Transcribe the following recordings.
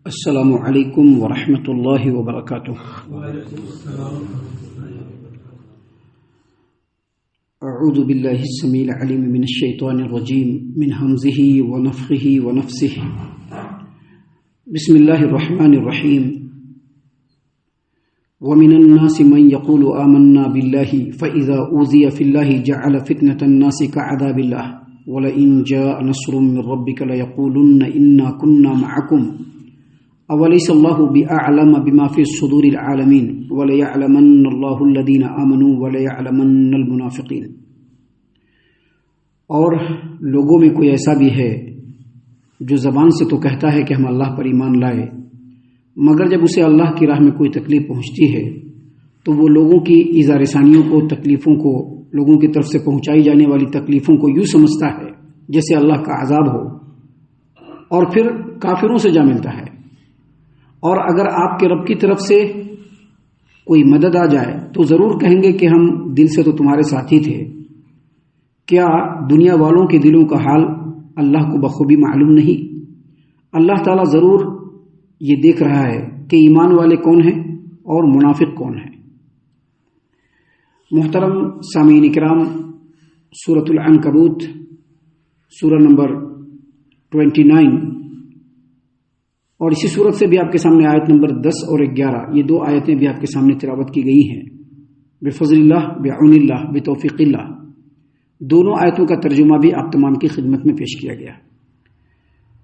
السلام علیکم ورحمۃ اللہ وبرکاتہ۔ اعوذ باللہ السمیع العلیم من الشیطان الرجیم من ہمزہ ونفخہ ونفثہ۔ بسم اللہ الرحمن الرحیم۔ ومن الناس من يقول آمنا بالله فإذا أوذي في الله جعل فتنة الناس كعذاب الله وَلَئِن جَاءَ نَصْرٌ مِّن رَّبِّكَ لَيَقُولُنَّ إِنَّا كُنَّا مَعَكُمْ أَوَلَيْسَ اللَّهُ بِأَعْلَمَ بِمَا فِي صُدُورِ الْعَالَمِينَ وَلَيَعْلَمَنَّ اللَّهُ الَّذِينَ آمَنُوا وَلَيَعْلَمَنَّ الْمُنَافِقِينَ۔ اور لوگوں میں کوئی ایسا بھی ہے جو زبان سے تو کہتا ہے کہ ہم اللہ پر ایمان لائے، مگر جب اسے اللہ کی راہ میں کوئی تکلیف پہنچتی ہے تو وہ لوگوں کی ایذا رسانیوں کو، تکلیفوں کو، لوگوں کی طرف سے پہنچائی جانے والی تکلیفوں کو یوں سمجھتا ہے جیسے اللہ کا عذاب ہو، اور پھر کافروں سے جا ملتا ہے۔ اور اگر آپ کے رب کی طرف سے کوئی مدد آ جائے تو ضرور کہیں گے کہ ہم دل سے تو تمہارے ساتھی تھے۔ کیا دنیا والوں کے دلوں کا حال اللہ کو بخوبی معلوم نہیں؟ اللہ تعالیٰ ضرور یہ دیکھ رہا ہے کہ ایمان والے کون ہیں اور منافق کون ہیں۔ محترم سامعین کرام، سورۃ العنکبوت سورہ نمبر 29 اور اسی صورت سے بھی آپ کے سامنے آیت نمبر 10 اور 11، یہ دو آیتیں بھی آپ کے سامنے تلاوت کی گئی ہیں۔ بفضل اللہ، بعون اللہ، بتوفیق اللہ، دونوں آیتوں کا ترجمہ بھی آپ تمام کی خدمت میں پیش کیا گیا۔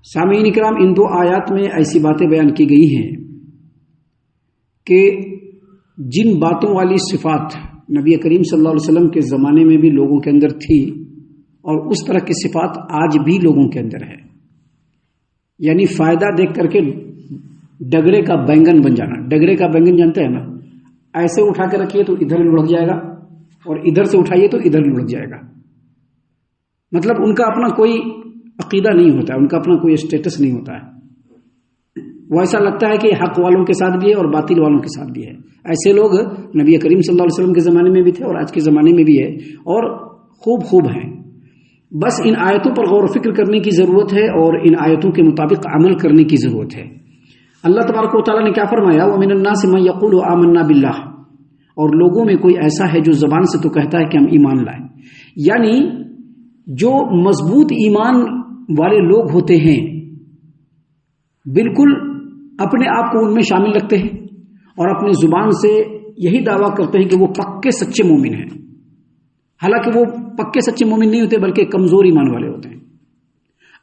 سامعین کرام، ان دو آیات میں ایسی باتیں بیان کی گئی ہیں کہ جن باتوں والی صفات نبی کریم صلی اللہ علیہ وسلم کے زمانے میں بھی لوگوں کے اندر تھی، اور اس طرح کی صفات آج بھی لوگوں کے اندر ہے، یعنی فائدہ دیکھ کر کے ڈگرے کا بینگن بن جانا۔ ڈگرے کا بینگن جانتے ہیں نا، ایسے اٹھا کے رکھیے تو ادھر لڑک جائے گا، اور ادھر سے اٹھائیے تو ادھر لڑک جائے گا۔ مطلب ان کا اپنا کوئی عقیدہ نہیں ہوتا ہے، ان کا اپنا کوئی اسٹیٹس نہیں ہوتا ہے۔ وہ ایسا لگتا ہے کہ حق والوں کے ساتھ بھی ہے اور باطل والوں کے ساتھ بھی ہے۔ ایسے لوگ نبی کریم صلی اللہ علیہ وسلم کے زمانے میں بھی تھے اور آج کے زمانے میں بھی ہے، اور خوب ہیں۔ بس ان آیتوں پر غور و فکر کرنے کی ضرورت ہے اور ان آیتوں کے مطابق عمل کرنے کی ضرورت ہے۔ اللہ تبارک و تعالیٰ نے کیا فرمایا؟ وَمِنَ النَّاسِ مَن يَقُولُ آمَنَّا بِاللَّهِ، اور لوگوں میں کوئی ایسا ہے جو زبان سے تو کہتا ہے کہ ہم ایمان لائیں، یعنی جو مضبوط ایمان والے لوگ ہوتے ہیں بالکل اپنے آپ کو ان میں شامل رکھتے ہیں اور اپنی زبان سے یہی دعویٰ کرتے ہیں کہ وہ پکے سچے مومن ہیں، حالانکہ وہ پکے سچے مومن نہیں ہوتے بلکہ کمزور ایمان والے ہوتے ہیں۔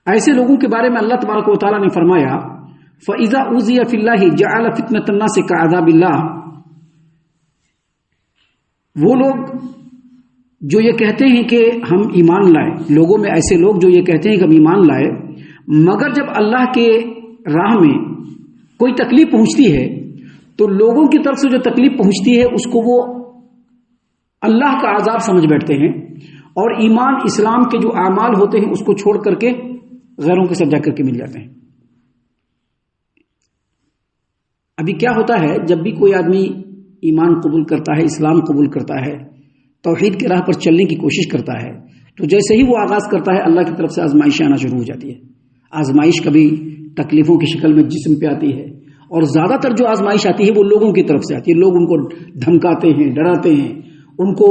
ایسے لوگوں کے بارے میں اللہ تبارک و تعالیٰ نے فرمایا فَإِذَا أُوذِيَ فِي اللَّهِ جَعَلَ فِتْنَةَ النَّاسِ كَعَذَابِ اللَّهِ، وہ لوگ جو یہ کہتے ہیں کہ ہم ایمان لائے، لوگوں میں ایسے لوگ جو یہ کہتے ہیں کہ ہم ایمان لائے، مگر جب اللہ کے راہ میں کوئی تکلیف پہنچتی ہے تو لوگوں کی طرف سے جو تکلیف پہنچتی ہے اس کو وہ اللہ کا عذاب سمجھ بیٹھتے ہیں، اور ایمان اسلام کے جو اعمال ہوتے ہیں اس کو چھوڑ کر کے غیروں کے ساتھ جا کر کے مل جاتے ہیں۔ ابھی کیا ہوتا ہے، جب بھی کوئی آدمی ایمان قبول کرتا ہے، اسلام قبول کرتا ہے، توحید کی راہ پر چلنے کی کوشش کرتا ہے، تو جیسے ہی وہ آغاز کرتا ہے اللہ کی طرف سے آزمائشیں آنا شروع ہو جاتی ہے۔ آزمائش کبھی تکلیفوں کی شکل میں جسم پہ آتی ہے، اور زیادہ تر جو آزمائش آتی ہے وہ لوگوں کی طرف سے آتی ہے۔ لوگ ان کو دھمکاتے ہیں، ڈراتے ہیں، ان کو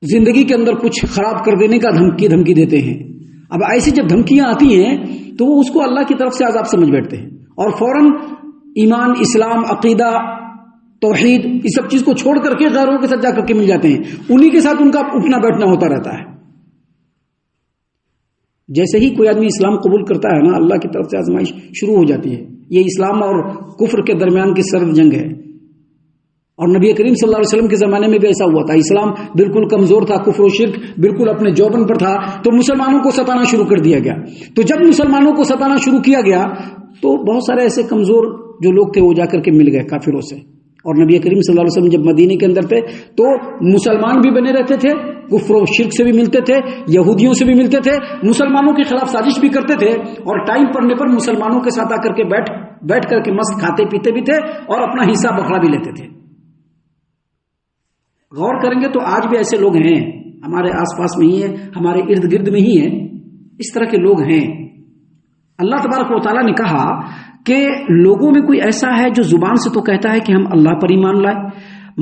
زندگی کے اندر کچھ خراب کر دینے کا دھمکی دیتے ہیں۔ اب ایسی جب دھمکیاں آتی ہیں تو وہ اس کو اللہ کی طرف سے عذاب سمجھ بیٹھتے ہیں، اور فوراً ایمان، اسلام، عقیدہ، توحید، اس سب چیز کو چھوڑ کر کے غیروں کے ساتھ جا کر کے مل جاتے ہیں، انہی کے ساتھ ان کا اٹھنا بیٹھنا ہوتا رہتا ہے۔ جیسے ہی کوئی آدمی اسلام قبول کرتا ہے نا، اللہ کی طرف سے آزمائش شروع ہو جاتی ہے۔ یہ اسلام اور کفر کے درمیان کی سرد جنگ ہے، اور نبی کریم صلی اللہ علیہ وسلم کے زمانے میں بھی ایسا ہوا تھا۔ اسلام بالکل کمزور تھا، کفر و شرک بالکل اپنے جوبن پر تھا، تو مسلمانوں کو ستانا شروع کر دیا گیا۔ تو جب مسلمانوں کو ستانا شروع کیا گیا تو بہت سارے ایسے کمزور جو لوگ تھے وہ جا کر کے مل گئے کافروں سے، اور نبی کریم صلی اللہ علیہ وسلم جب مدینے کے اندر تھے تو مسلمان بھی بنے رہتے تھے، کفر و شرک سے بھی ملتے تھے، یہودیوں سے بھی ملتے تھے، مسلمانوں کے خلاف سازش بھی کرتے تھے، اور ٹائم پڑنے پر مسلمانوں کے ساتھ آ کر کے بیٹھ کر کے مست کھاتے پیتے بھی تھے اور اپنا حصہ بکھرا بھی لیتے تھے۔ غور کریں گے تو آج بھی ایسے لوگ ہیں، ہمارے آس پاس میں ہی ہیں، ہمارے ارد گرد میں ہی ہیں، اس طرح کے لوگ ہیں اللہ تبارک و تعالیٰ نے کہا کہ لوگوں میں کوئی ایسا ہے جو زبان سے تو کہتا ہے کہ ہم اللہ پر ایمان لائے،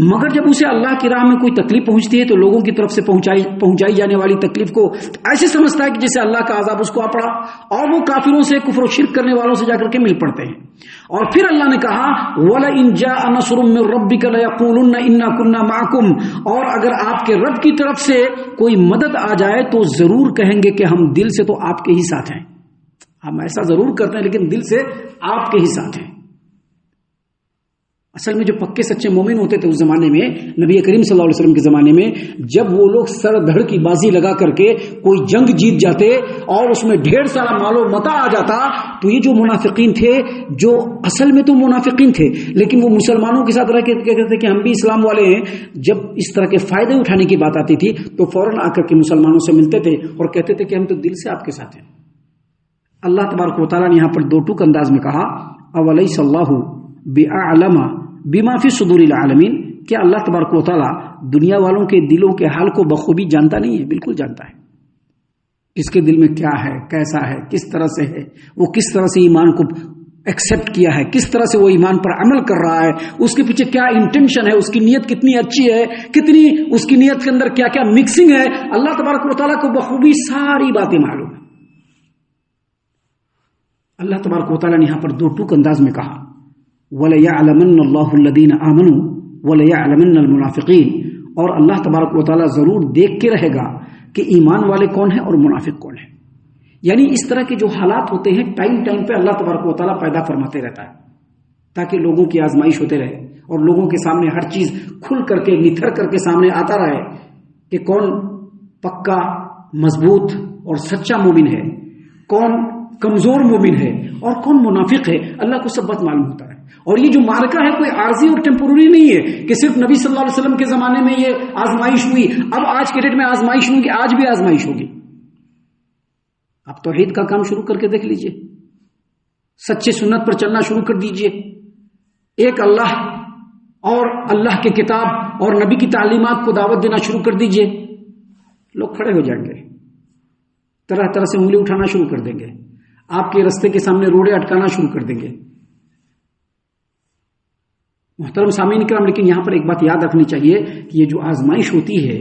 مگر جب اسے اللہ کی راہ میں کوئی تکلیف پہنچتی ہے تو لوگوں کی طرف سے پہنچائی جانے والی تکلیف کو ایسے سمجھتا ہے کہ جیسے اللہ کا عذاب اس کو آ پڑا، اور وہ کافروں سے، کفر و شرک کرنے والوں سے جا کر کے مل پڑتے ہیں۔ اور پھر اللہ نے کہا وَلَئِن جَاءَ نَصْرٌ مِّن رَّبِّكَ لَيَقُولُنَّ إِنَّا كُنَّا مَعَكُمْ، اور اگر آپ کے رب کی طرف سے کوئی مدد آ جائے تو ضرور کہیں گے کہ ہم دل سے تو آپ کے ہی ساتھ ہیں، ہم ایسا ضرور کرتے ہیں لیکن دل سے آپ کے ہی ساتھ ہیں۔ اصل میں جو پکے سچے مومن ہوتے تھے اس زمانے میں، نبی کریم صلی اللہ علیہ وسلم کے زمانے میں، جب وہ لوگ سر دھڑ کی بازی لگا کر کے کوئی جنگ جیت جاتے اور اس میں ڈھیر سارا مال و متاع آ جاتا، تو یہ جو منافقین تھے، جو اصل میں تو منافقین تھے لیکن وہ مسلمانوں کے ساتھ رہ کے کہتے تھے کہ ہم بھی اسلام والے ہیں، جب اس طرح کے فائدے اٹھانے کی بات آتی تھی تو فوراً آ کر کے مسلمانوں سے ملتے تھے اور کہتے تھے کہ ہم تو دل سے آپ کے ساتھ ہیں۔ اللہ تبارک و تعالیٰ نے یہاں پر دو ٹوک انداز میں کہا اولیس اللہ بأعلم بما فی صدور العالمین، کیا اللہ تبارک و تعالیٰ دنیا والوں کے دلوں کے حال کو بخوبی جانتا نہیں ہے؟ بالکل جانتا ہے، کس کے دل میں کیا ہے، کیسا ہے، کس طرح سے ہے، وہ کس طرح سے ایمان کو ایکسپٹ کیا ہے، کس طرح سے وہ ایمان پر عمل کر رہا ہے، اس کے پیچھے کیا انٹینشن ہے، اس کی نیت کتنی اچھی ہے، کتنی اس کی نیت کے اندر کیا کیا مکسنگ ہے، اللہ تبارک و تعالیٰ کو بخوبی ساری باتیں معلوم ہیں۔ اللہ تبارک و تعالیٰ نے یہاں پر دو ٹوک انداز میں کہا وَلَيَعْلَمَنَّ اللَّهُ الَّذِينَ آمَنُوا وَلَيَعْلَمَنَّ الْمُنَافِقِينَ، اور اللہ تبارک و تعالیٰ ضرور دیکھ کے رہے گا کہ ایمان والے کون ہیں اور منافق کون ہیں۔ یعنی اس طرح کے جو حالات ہوتے ہیں ٹائم پہ اللہ تبارک و تعالیٰ پیدا فرماتے رہتا ہے تاکہ لوگوں کی آزمائش ہوتے رہے اور لوگوں کے سامنے ہر چیز کھل کر کے نتھر کر کے سامنے آتا رہے کہ کون پکا مضبوط اور سچا مومن ہے، کون کمزور مومن ہے اور کون منافق ہے، اللہ کو سب بات معلوم ہوتا ہے۔ اور یہ جو معرکہ ہے کوئی عارضی اور ٹیمپورری نہیں ہے کہ صرف نبی صلی اللہ علیہ وسلم کے زمانے میں یہ آزمائش ہوئی، اب آج کے ڈیٹ میں آزمائش ہوگی، آج بھی آزمائش ہوگی۔ آپ توحید کا کام شروع کر کے دیکھ لیجئے، سچے سنت پر چلنا شروع کر دیجئے، ایک اللہ اور اللہ کے کتاب اور نبی کی تعلیمات کو دعوت دینا شروع کر دیجئے، لوگ کھڑے ہو جائیں گے، طرح طرح سے انگلی اٹھانا شروع کر دیں گے، آپ کے رستے کے سامنے روڑے اٹکانا شروع کر دیں گے۔ محترم سامعین کرام، لیکن یہاں پر ایک بات یاد رکھنی چاہیے کہ یہ جو آزمائش ہوتی ہے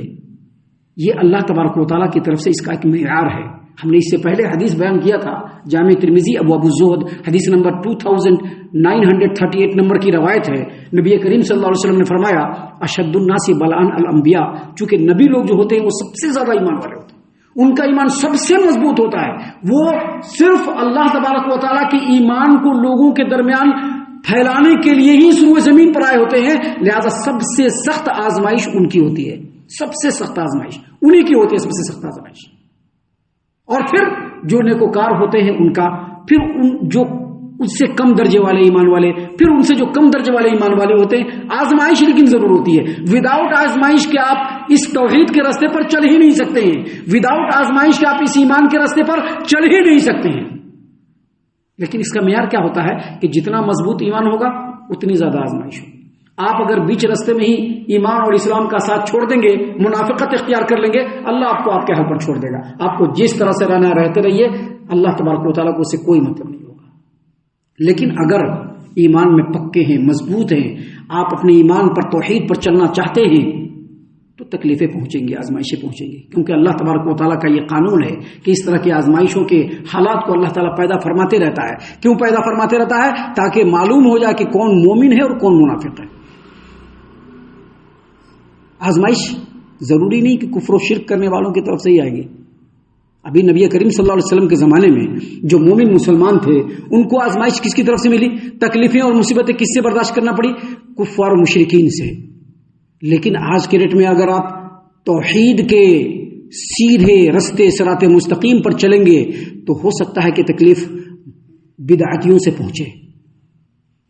یہ اللہ تبارک و تعالیٰ کی طرف سے اس کا ایک معیار ہے۔ ہم نے اس سے پہلے حدیث بیان کیا تھا، جامع ترمذی ابواب الزہد حدیث نمبر 2938 نمبر کی روایت ہے، نبی کریم صلی اللہ علیہ وسلم نے فرمایا اشد الناس بلاء الانبیاء، چونکہ نبی لوگ جو ہوتے ہیں وہ سب سے زیادہ ایمان والے ہوتے ہیں، ان کا ایمان سب سے مضبوط ہوتا ہے، وہ صرف اللہ تبارک و تعالیٰ کے ایمان کو لوگوں کے درمیان پھیلانے کے لیے ہی سروئے زمین پر آئے ہوتے ہیں، لہذا سب سے سخت آزمائش ان کی ہوتی ہے، سب سے سخت آزمائش انہی کی ہوتی ہے، سب سے سخت آزمائش۔ اور پھر جو نیکوکار ہوتے ہیں ان کا، پھر جو اس سے کم درجے والے ایمان والے، پھر ان سے جو کم درجے والے ایمان والے ہوتے ہیں، آزمائش لیکن ضرور ہوتی ہے۔ وداؤٹ آزمائش کے آپ اس توحید کے راستے پر چل ہی نہیں سکتے ہیں، وداؤٹ آزمائش کے آپ اس ایمان کے راستے پر چل ہی نہیں سکتے ہیں۔ لیکن اس کا معیار کیا ہوتا ہے کہ جتنا مضبوط ایمان ہوگا اتنی زیادہ آزمائش ہوگی۔ آپ اگر بیچ راستے میں ہی ایمان اور اسلام کا ساتھ چھوڑ دیں گے، منافقت اختیار کر لیں گے، اللہ آپ کو آپ کے حال پر چھوڑ دے گا، آپ کو جس طرح سے رہنا رہتے رہیے، اللہ تبارک و تعالیٰ کو اس سے کوئی مطلب نہیں ہوگا۔ لیکن اگر ایمان میں پکے ہیں، مضبوط ہیں، آپ اپنے ایمان پر توحید پر چلنا چاہتے ہیں تو تکلیفیں پہنچیں گی، آزمائشیں پہنچیں گی، کیونکہ اللہ تبارک و تعالیٰ کا یہ قانون ہے کہ اس طرح کی آزمائشوں کے حالات کو اللہ تعالیٰ پیدا فرماتے رہتا ہے۔ کیوں پیدا فرماتے رہتا ہے؟ تاکہ معلوم ہو جائے کہ کون مومن ہے اور کون منافق ہے۔ آزمائش ضروری نہیں کہ کفر و شرک کرنے والوں کی طرف سے ہی آئے گی۔ ابھی نبی کریم صلی اللہ علیہ وسلم کے زمانے میں جو مومن مسلمان تھے ان کو آزمائش کس کی طرف سے ملی؟ تکلیفیں اور مصیبتیں کس سے برداشت کرنا پڑی؟ کفار و مشرکین سے۔ لیکن آج کے ڈیٹ میں اگر آپ توحید کے سیدھے رستے صراط مستقیم پر چلیں گے تو ہو سکتا ہے کہ تکلیف بدعتیوں سے پہنچے،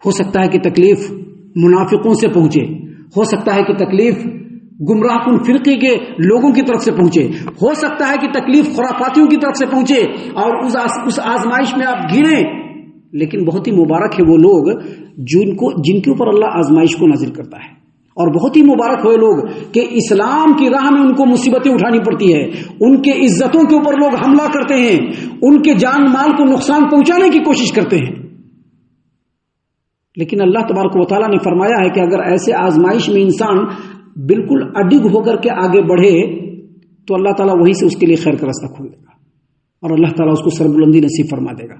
ہو سکتا ہے کہ تکلیف منافقوں سے پہنچے، ہو سکتا ہے کہ تکلیف گمراہ کن فرقے کے لوگوں کی طرف سے پہنچے، ہو سکتا ہے کہ تکلیف خرافاتیوں کی طرف سے پہنچے، اور اس آزمائش میں آپ گریں۔ لیکن بہت ہی مبارک ہے وہ لوگ جن کے اوپر اللہ آزمائش کو نازل کرتا ہے اور بہت ہی مبارک ہوئے لوگ کہ اسلام کی راہ میں ان کو مصیبتیں اٹھانی پڑتی ہے، ان کے عزتوں کے اوپر لوگ حملہ کرتے ہیں، ان کے جان مال کو نقصان پہنچانے کی کوشش کرتے ہیں، لیکن اللہ تبارک و تعالیٰ نے فرمایا ہے کہ اگر ایسے آزمائش میں انسان بالکل اڈگ ہو کر کے آگے بڑھے تو اللہ تعالیٰ وہی سے اس کے لیے خیر کا راستہ کھول دے گا اور اللہ تعالیٰ اس کو سربلندی نصیب فرما دے گا۔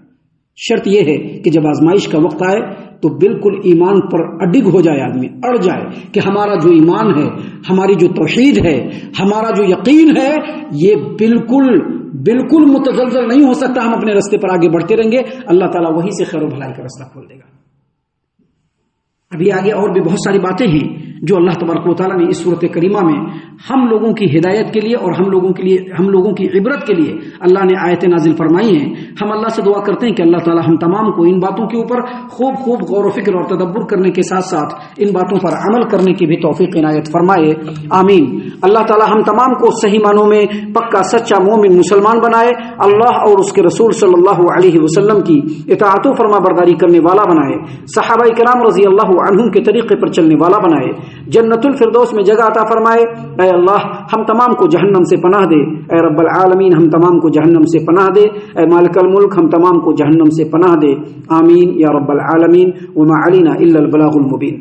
شرط یہ ہے کہ جب آزمائش کا وقت آئے تو بالکل ایمان پر اڈگ ہو جائے، آدمی اڑ جائے کہ ہمارا جو ایمان ہے، ہماری جو توحید ہے، ہمارا جو یقین ہے، یہ بالکل متزلزل نہیں ہو سکتا، ہم اپنے راستے پر آگے بڑھتے رہیں گے، اللہ تعالیٰ وہی سے خیر و بھلائی کا راستہ کھول دے گا۔ ابھی آگے اور بھی بہت ساری باتیں ہیں جو اللہ تبارک و تعالیٰ نے اس صورت کریمہ میں ہم لوگوں کی ہدایت کے لیے اور ہم لوگوں کی عبرت کے لیے اللہ نے آیتیں نازل فرمائی ہیں۔ ہم اللہ سے دعا کرتے ہیں کہ اللہ تعالیٰ ہم تمام کو ان باتوں کے اوپر خوب غور و فکر اور تدبر کرنے کے ساتھ ساتھ ان باتوں پر عمل کرنے کی بھی توفیق عنایت فرمائے، آمین۔ اللہ تعالیٰ ہم تمام کو صحیح معنوں میں پکا سچا مومن مسلمان بنائے، اللہ اور اس کے رسول صلی اللہ علیہ وسلم کی اطاعت و فرما برداری کرنے والا بنائے، صحابہ کرام رضی اللہ عنہم کے طریقے پر چلنے والا بنائے، جنت الفردوس میں جگہ عطا فرمائے۔ اے اللہ ہم تمام کو جہنم سے پناہ دے، اے رب العالمین ہم تمام کو جہنم سے پناہ دے، اے مالک الملک ہم تمام کو جہنم سے پناہ دے، آمین یا رب العالمین۔ وما علینا الا البلاغ المبین۔